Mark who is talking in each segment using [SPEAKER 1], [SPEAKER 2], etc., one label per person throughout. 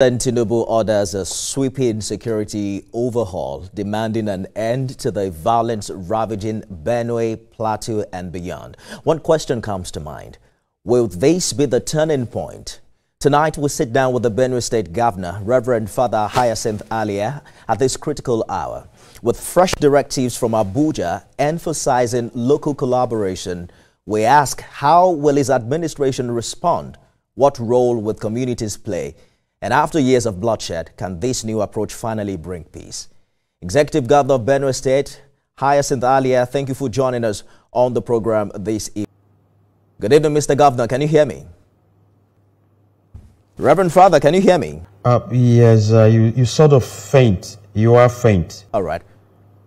[SPEAKER 1] Tinubu orders a sweeping security overhaul, demanding an end to the violence ravaging Benue, Plateau, and beyond. One question comes to mind. Will this be the turning point? Tonight, we sit down with the Benue State Governor, Reverend Father Hyacinth Alia, at this critical hour. With fresh directives from Abuja emphasizing local collaboration, we ask, how will his administration respond? What role will communities play? And after years of bloodshed, can this new approach finally bring peace? Executive Governor of Benue State, Hyacinth Alia, thank you for joining us on the program this evening. Good evening, Mr. Governor. Can you hear me? Reverend Father, can you hear me?
[SPEAKER 2] Yes, you sort of faint. You are faint.
[SPEAKER 1] All right.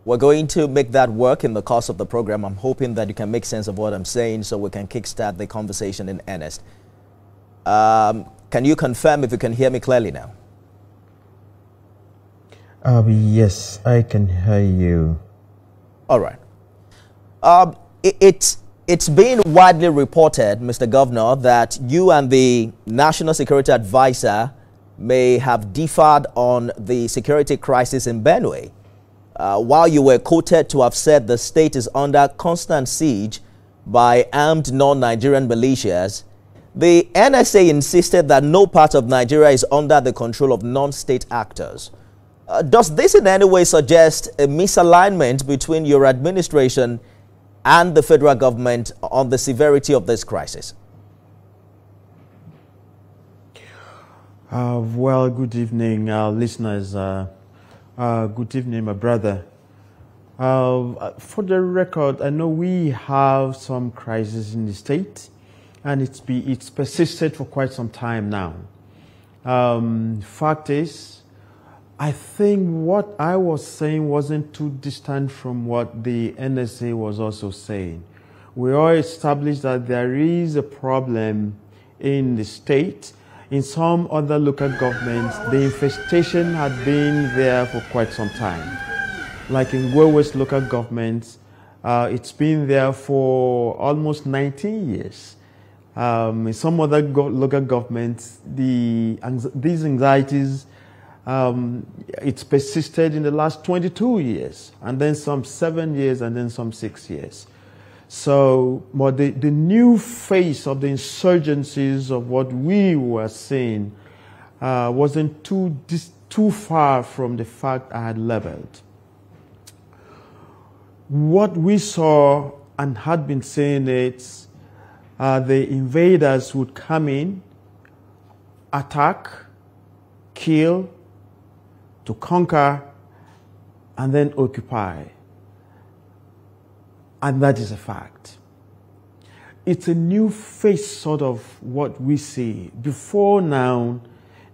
[SPEAKER 1] We're going to make that work in the course of the program. I'm hoping that you can make sense of what I'm saying so we can kickstart the conversation in earnest. Can you confirm if you can hear me clearly now?
[SPEAKER 2] Yes, I can hear you.
[SPEAKER 1] All right. It's been widely reported, Mr. Governor, that you and the National Security Advisor may have differed on the security crisis in Benue. While you were quoted to have said the state is under constant siege by armed non-Nigerian militias, the NSA insisted that no part of Nigeria is under the control of non-state actors. Does this in any way suggest a misalignment between your administration and the federal government on the severity of this crisis?
[SPEAKER 2] Well, good evening, listeners. Good evening, my brother. For the record, I know we have some crisis in the state, and it's persisted for quite some time now. Fact is, I think what I was saying wasn't too distant from what the NSA was also saying. We all established that there is a problem in the state. In some other local governments, the infestation had been there for quite some time. Like in West local government, it's been there for almost 19 years. In some other local governments, these anxieties, it's persisted in the last 22 years, and then some 7 years, and then some 6 years. So, but the new face of the insurgencies of what we were seeing wasn't too far from the fact I had leveled. What we saw and had been saying is the invaders would come in, attack, kill, to conquer, and then occupy. And that is a fact. It's a new face sort of what we see. Before now,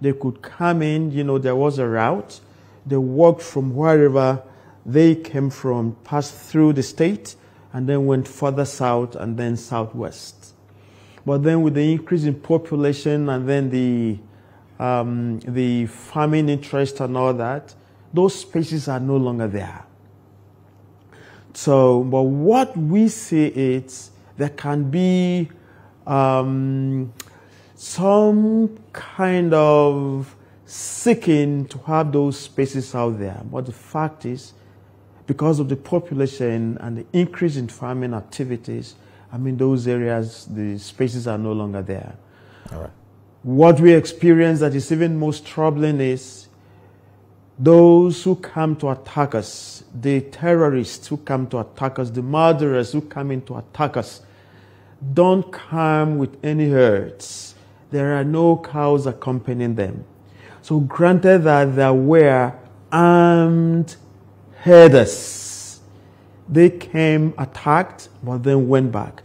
[SPEAKER 2] they could come in, there was a route. They walked from wherever they came from, passed through the state, and then went further south and then southwest. But then with the increase in population and then the farming interest and all that, those spaces are no longer there. So, but what we see is there can be some kind of seeking to have those spaces out there. But the fact is, because of the population and the increase in farming activities, those areas, the spaces are no longer there.
[SPEAKER 1] All right.
[SPEAKER 2] What we experience that is even most troubling is those who come to attack us, the terrorists who come to attack us, the murderers who come in to attack us, don't come with any herds. There are no cows accompanying them. So granted that there were armed herders, they came, attacked, but then went back.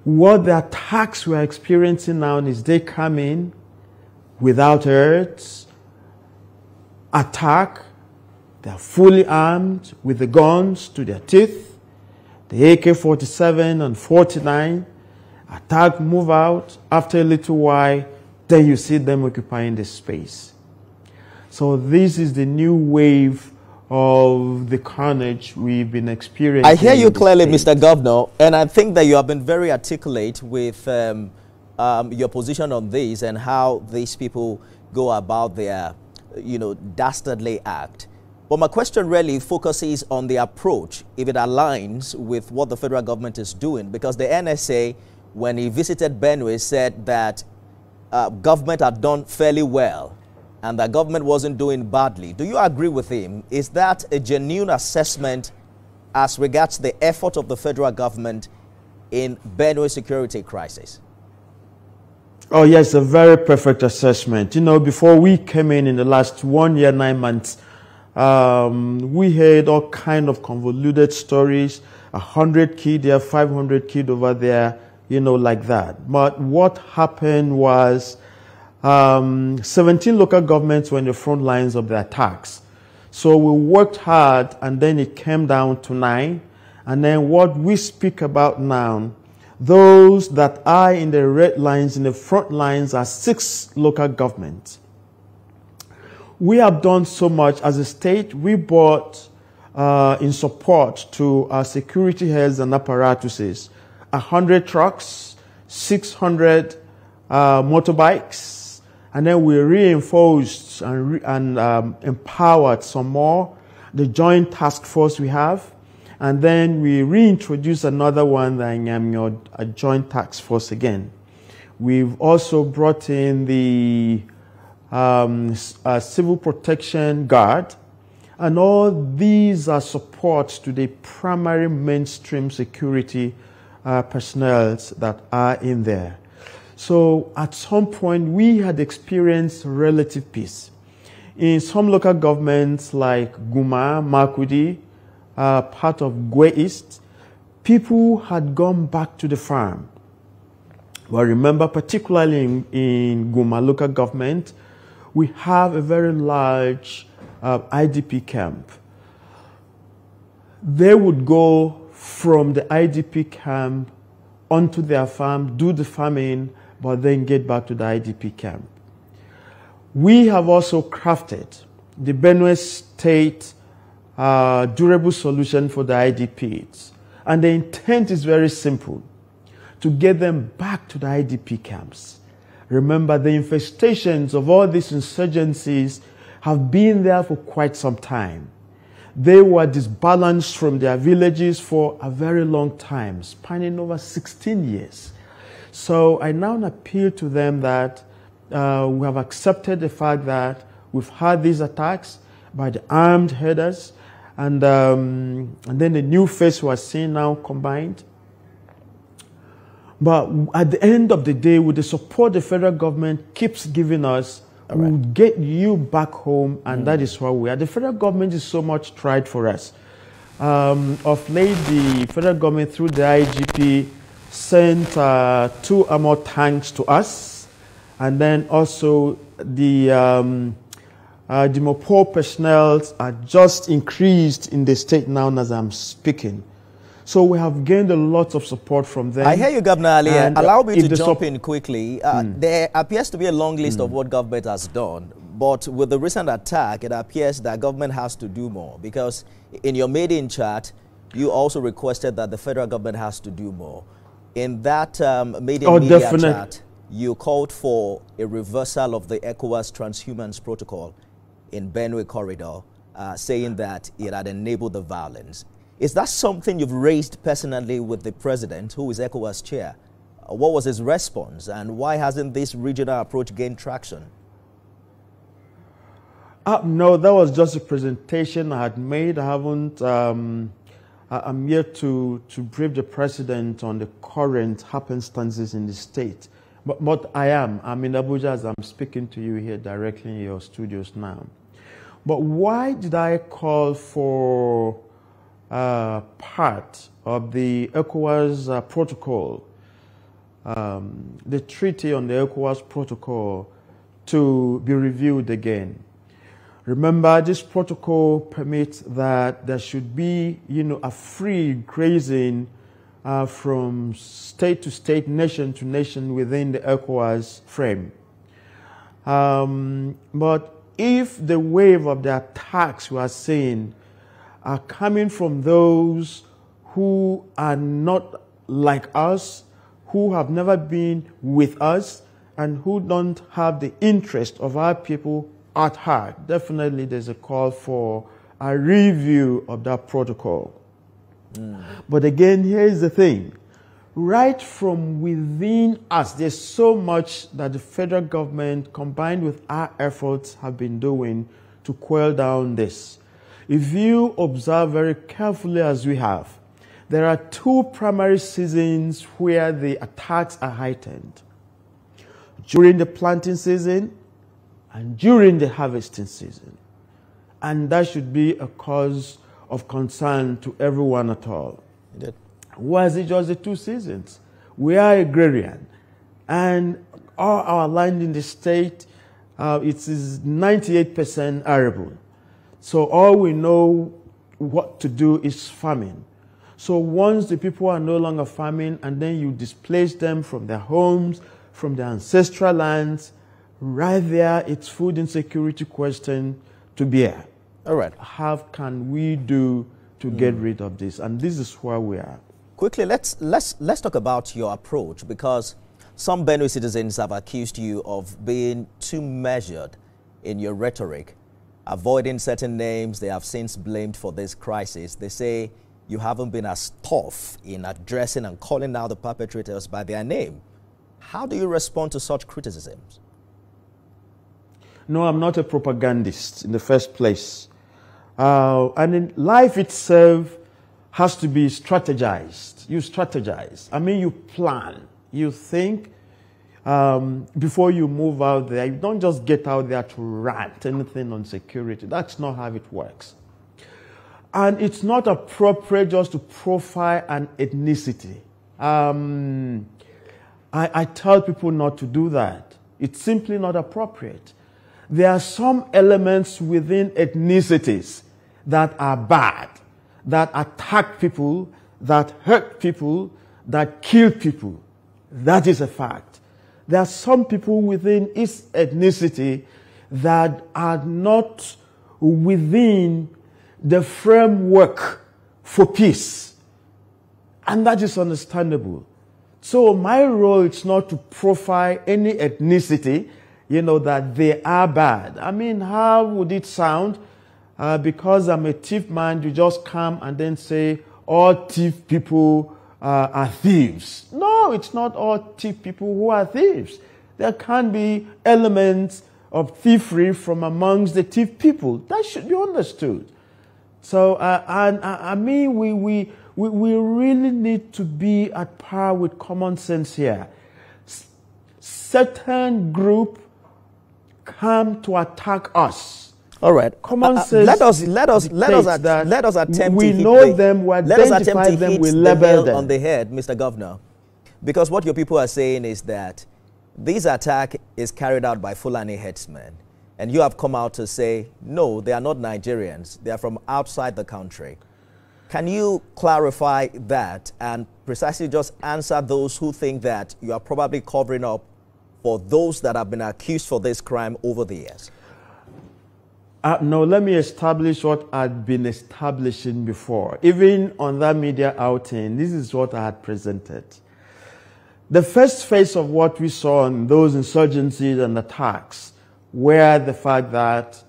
[SPEAKER 2] What the attacks we're experiencing now is they come in without herds, attack, they're fully armed with the guns to their teeth, the AK-47 and 49, attack, move out, after a little while, then you see them occupying the space. So this is the new wave of the carnage we've been experiencing.
[SPEAKER 1] I hear you clearly, Mr. Governor, and I think that you have been very articulate with your position on this and how these people go about their, dastardly act. But my question really focuses on the approach, if it aligns with what the federal government is doing, because the NSA, when he visited Benue, said that government had done fairly well and that government wasn't doing badly. Do you agree with him? Is that a genuine assessment as regards the effort of the federal government in Benue security crisis?
[SPEAKER 2] Oh, yes, a very perfect assessment. Before we came in the last 1 year, 9 months, we heard all kind of convoluted stories, 100 killed there, 500 killed over there, like that. But what happened was 17 local governments were in the front lines of the attacks. So we worked hard, and then it came down to 9. And then what we speak about now, those that are in the red lines, in the front lines, are 6 local governments. We have done so much as a state. We bought, in support to our security heads and apparatuses, 100 trucks, 600 motorbikes, and then we reinforced and empowered some more, the joint task force we have, and then we reintroduced another one, a joint task force again. We've also brought in the Civil Protection Guard, and all these are supports to the primary mainstream security personnel that are in there. So at some point we had experienced relative peace. In some local governments like Guma, Makudi, part of Gwe East, people had gone back to the farm. But remember, particularly in Guma local government, we have a very large IDP camp. They would go from the IDP camp onto their farm, do the farming, but then get back to the IDP camp. We have also crafted the Benue State durable solution for the IDPs. And the intent is very simple, to get them back to the IDP camps. Remember, the infestations of all these insurgencies have been there for quite some time. They were disbalanced from their villages for a very long time, spanning over 16 years. So I now appeal to them that we have accepted the fact that we've had these attacks by the armed headers, and then the new face we are seeing now combined. But at the end of the day, with the support the federal government keeps giving us, we'll get you back home, and that is where we are. The federal government is so much tried for us. Of late, the federal government, through the IGP, sent 2 armored tanks to us, and then also the Mopo personnel are just increased in the state now as I'm speaking. So we have gained a lot of support from them.
[SPEAKER 1] I hear you, Governor Alia. Allow me to jump in quickly. There appears to be a long list of what government has done, but with the recent attack, it appears that government has to do more, because in your maiden chat, you also requested that the federal government has to do more. In that maiden media chat, you called for a reversal of the ECOWAS transhumance protocol in Benue corridor, saying that it had enabled the violence. Is that something you've raised personally with the president, who is ECOWAS chair? What was his response, and why hasn't this regional approach gained traction?
[SPEAKER 2] No, that was just a presentation I had made. I haven't. I'm yet to brief the president on the current happenstances in the state. But I'm in Abuja as I'm speaking to you here directly in your studios now. But why did I call for part of the ECOWAS protocol, the treaty on the ECOWAS protocol, to be reviewed again? Remember, this protocol permits that there should be, a free grazing from state to state, nation to nation within the ECOWAS frame. But if the wave of the attacks we are seeing are coming from those who are not like us, who have never been with us, and who don't have the interest of our people at heart, definitely there's a call for a review of that protocol. But again, here's the thing. Right from within us, there's so much that the federal government, combined with our efforts, have been doing to quell down this. If you observe very carefully, as we have, there are two primary seasons where the attacks are heightened. During the planting season and during the harvesting season. And that should be a cause of concern to everyone at all.
[SPEAKER 1] Indeed.
[SPEAKER 2] Why is it just the 2 seasons? We are agrarian, and all our land in the state, it is 98% arable. So all we know what to do is farming. So once the people are no longer farming, and then you displace them from their homes, from their ancestral lands, right there, it's food insecurity question to bear.
[SPEAKER 1] All right.
[SPEAKER 2] How can we do to get rid of this? And this is where we are.
[SPEAKER 1] Quickly, let's talk about your approach, because some Benue citizens have accused you of being too measured in your rhetoric, avoiding certain names they have since blamed for this crisis. They say you haven't been as tough in addressing and calling out the perpetrators by their name. How do you respond to such criticisms?
[SPEAKER 2] No, I'm not a propagandist in the first place. And in life itself has to be strategized. You strategize. I mean, you plan. You think before you move out there. You don't just get out there to rant anything on security. That's not how it works. And it's not appropriate just to profile an ethnicity. I tell people not to do that. It's simply not appropriate. There are some elements within ethnicities that are bad, that attack people, that hurt people, that kill people. That is a fact. There are some people within each ethnicity that are not within the framework for peace. And that is understandable. So my role is not to profile any ethnicity, that they are bad. I mean, how would it sound? Because I'm a thief man, you just come and then say all thief people are thieves. No, it's not all thief people who are thieves. There can be elements of thievery from amongst the thief people. That should be understood. So, I mean, we really need to be at par with common sense here. Certain group come to attack us.
[SPEAKER 1] All right.
[SPEAKER 2] Common sense.
[SPEAKER 1] Let us attempt.
[SPEAKER 2] We
[SPEAKER 1] to hit
[SPEAKER 2] know them. We identify them. We label them
[SPEAKER 1] on the head, Mr. Governor, because what your people are saying is that this attack is carried out by Fulani headsmen, and you have come out to say no, they are not Nigerians. They are from outside the country. Can you clarify that and precisely just answer those who think that you are probably covering up for those that have been accused for this crime over the years?
[SPEAKER 2] No, let me establish what I'd been establishing before. Even on that media outing, this is what I had presented. The first phase of what we saw in those insurgencies and attacks were the fact that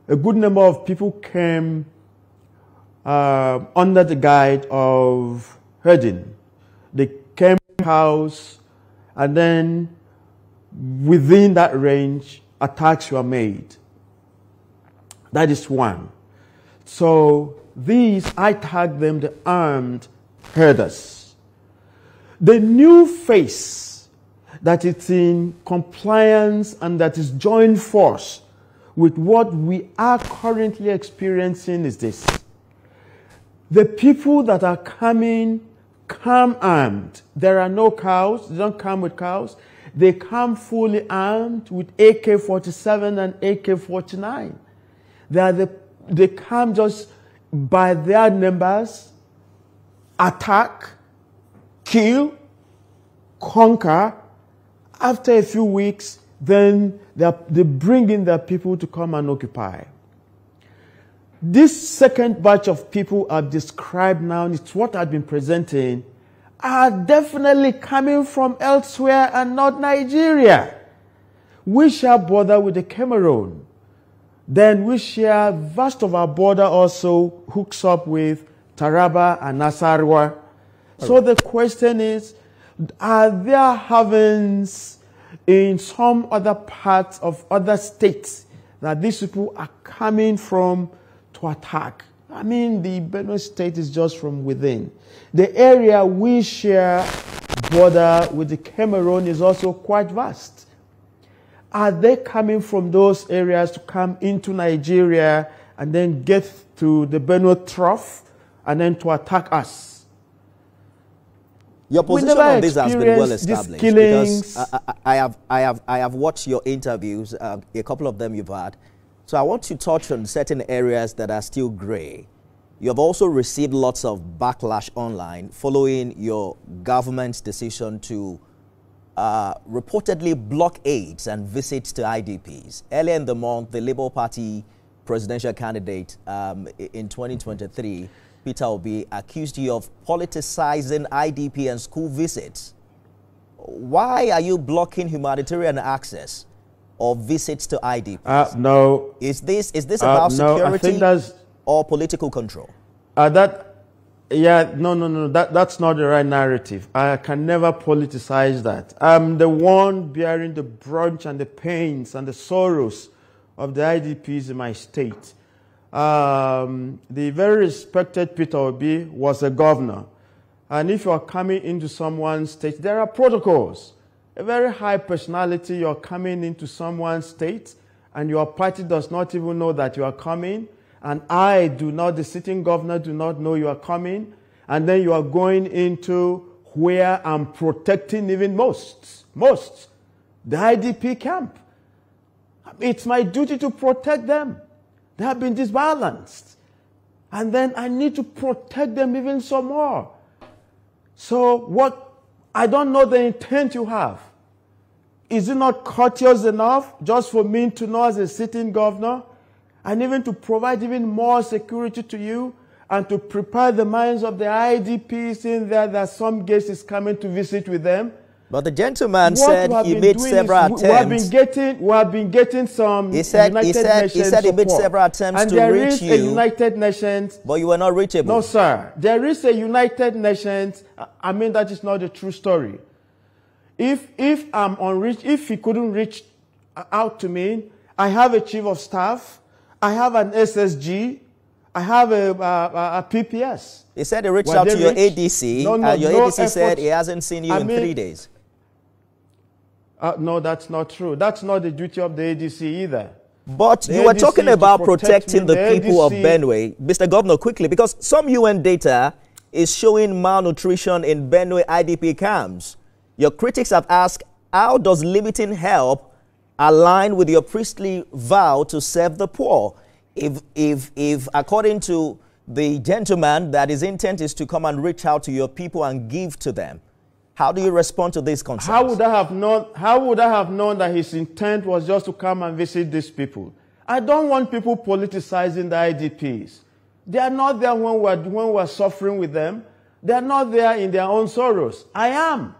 [SPEAKER 2] a good number of people came under the guide of herding. They came to the house, and then within that range, attacks were made. That is one. So these, I tag them the armed herders. The new face that is in compliance and that is joined force with what we are currently experiencing is this. The people that are coming come armed. There are no cows. They don't come with cows. They come fully armed with AK-47 and AK-49. They come just by their numbers, attack, kill, conquer. After a few weeks, then they bring in their people to come and occupy. This second batch of people I've described now, it's what I've been presenting, are definitely coming from elsewhere and not Nigeria. We share border with the Cameroon. Then we share vast of our border also hooks up with Taraba and Nasarawa. So the question is, are there havens in some other parts of other states that these people are coming from to attack? I mean, the Benue state is just from within. The area we share border with the Cameroon is also quite vast. Are they coming from those areas to come into Nigeria and then get to the Benue Trough and then to attack us?
[SPEAKER 1] Your position on this has been well established because I have watched your interviews, a couple of them you've had. So I want to touch on certain areas that are still gray. You have also received lots of backlash online following your government's decision to reportedly block aids and visits to IDPs. Earlier in the month, the Labour Party presidential candidate in 2023, Peter Obi, accused you of politicizing IDP and school visits. Why are you blocking humanitarian access or visits to IDPs?
[SPEAKER 2] No.
[SPEAKER 1] Is this about security or political control?
[SPEAKER 2] No. That's not the right narrative. I can never politicize that. I'm the one bearing the brunt and the pains and the sorrows of the IDPs in my state. The very respected Peter Obi was a governor. And if you are coming into someone's state, there are protocols. A very high personality, you're coming into someone's state, and your party does not even know that you are coming. And I do not, the sitting governor, do not know you are coming. And then you are going into where I'm protecting even most, the IDP camp. It's my duty to protect them. They have been disbalanced. And then I need to protect them even some more. So I don't know the intent you have. Is it not courteous enough just for me to know as a sitting governor and even to provide even more security to you and to prepare the minds of the IDPs in there that some guest is coming to visit with them?
[SPEAKER 1] But the gentleman said he made several attempts.
[SPEAKER 2] We have been getting some United Nations
[SPEAKER 1] he said he made several attempts
[SPEAKER 2] and
[SPEAKER 1] to
[SPEAKER 2] there
[SPEAKER 1] reach
[SPEAKER 2] is
[SPEAKER 1] you.
[SPEAKER 2] A United Nations.
[SPEAKER 1] But you were not reachable.
[SPEAKER 2] No, sir. There is a United Nations. I mean, that is not a true story. If I'm unreached, if he couldn't reach out to me, I have a chief of staff. I have an SSG. I have a PPS.
[SPEAKER 1] He said he reached out to your ADC, and your ADC said he hasn't seen you in 3 days.
[SPEAKER 2] No, that's not true. That's not the duty of the ADC either.
[SPEAKER 1] But you were talking about protecting the people of Benue. Mr. Governor, quickly, because some UN data is showing malnutrition in Benue IDP camps. Your critics have asked, how does limiting help align with your priestly vow to serve the poor? If according to the gentleman, that his intent is to come and reach out to your people and give to them, how do you respond to this concept?
[SPEAKER 2] How would I have known that his intent was just to come and visit these people? I don't want people politicizing the IDPs. They are not there when we're suffering with them. They are not there in their own sorrows. I am.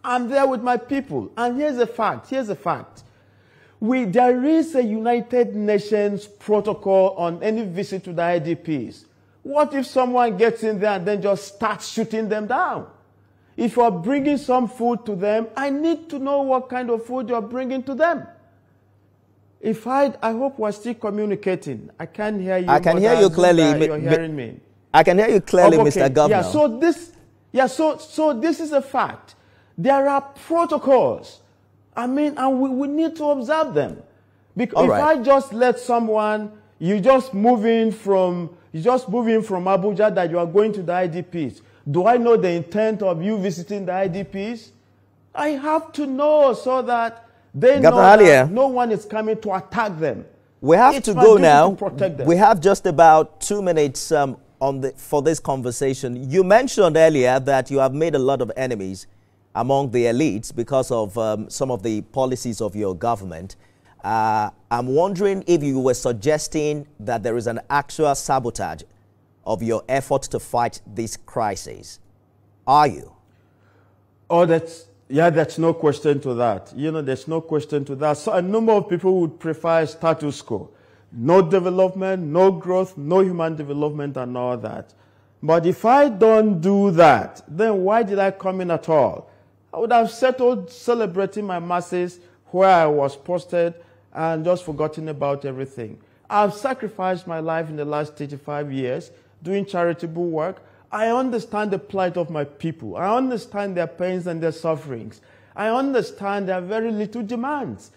[SPEAKER 2] I'm there with my people. And here's the fact. There is a United Nations protocol on any visit to the IDPs. What if someone gets in there and then just starts shooting them down? If you're bringing some food to them, I need to know what kind of food you're bringing to them. I hope we're still communicating. I can't hear you.
[SPEAKER 1] I can hear you clearly.
[SPEAKER 2] You're hearing me.
[SPEAKER 1] I can hear you clearly, okay. Mr. Governor.
[SPEAKER 2] So this is a fact. There are protocols. And we need to observe them. Because if I just let someone, you just moving from Abuja that you are going to the IDPs. Do I know the intent of you visiting the IDPs? I have to know so that they know that no one is coming to attack them.
[SPEAKER 1] We have to go now. We have just about 2 minutes for this conversation. You mentioned earlier that you have made a lot of enemies among the elites because of some of the policies of your government. I'm wondering if you were suggesting that there is an actual sabotage of your efforts to fight this crisis. Are you?
[SPEAKER 2] Oh, that's no question to that. You know, there's no question to that. So a number of people would prefer status quo. No development, no growth, no human development and all that. But if I don't do that, then why did I come in at all? I would have settled celebrating my masses where I was posted and just forgotten about everything. I've sacrificed my life in the last 35 years doing charitable work. I understand the plight of my people. I understand their pains and their sufferings. I understand their very little demands.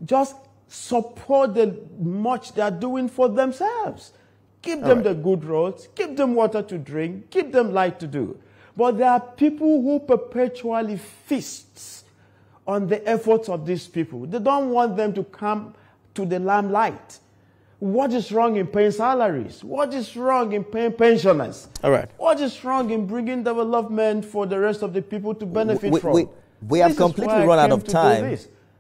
[SPEAKER 2] Just support the much they are doing for themselves. Give them the good roads, give them water to drink, give them light to do. But there are people who perpetually feast on the efforts of these people. They don't want them to come to the limelight. What is wrong in paying salaries? What is wrong in paying pensioners?
[SPEAKER 1] All right.
[SPEAKER 2] What is wrong in bringing development for the rest of the people to benefit from?
[SPEAKER 1] We have completely run out of time.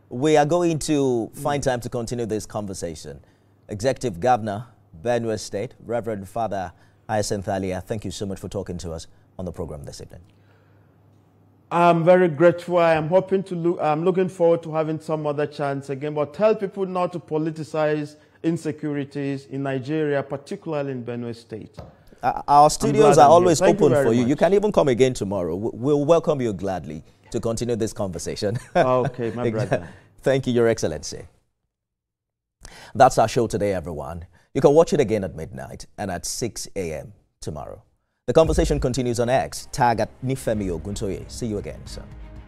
[SPEAKER 1] We are going to find time to continue this conversation. Executive Governor, Benue State, Reverend Father Hyacinth Alia, thank you so much for talking to us on the program this evening.
[SPEAKER 2] I'm very grateful. I'm looking forward to having some other chance again. But tell people not to politicize insecurities in Nigeria, particularly in Benue State.
[SPEAKER 1] Our studios are always open for you. You can even come again tomorrow. We'll welcome you gladly to continue this conversation.
[SPEAKER 2] Okay, my brother.
[SPEAKER 1] Thank you, Your Excellency. That's our show today, everyone. You can watch it again at midnight and at 6 a.m. tomorrow. The conversation continues on X. Tag at Nifemi Oguntoye. See you again, sir.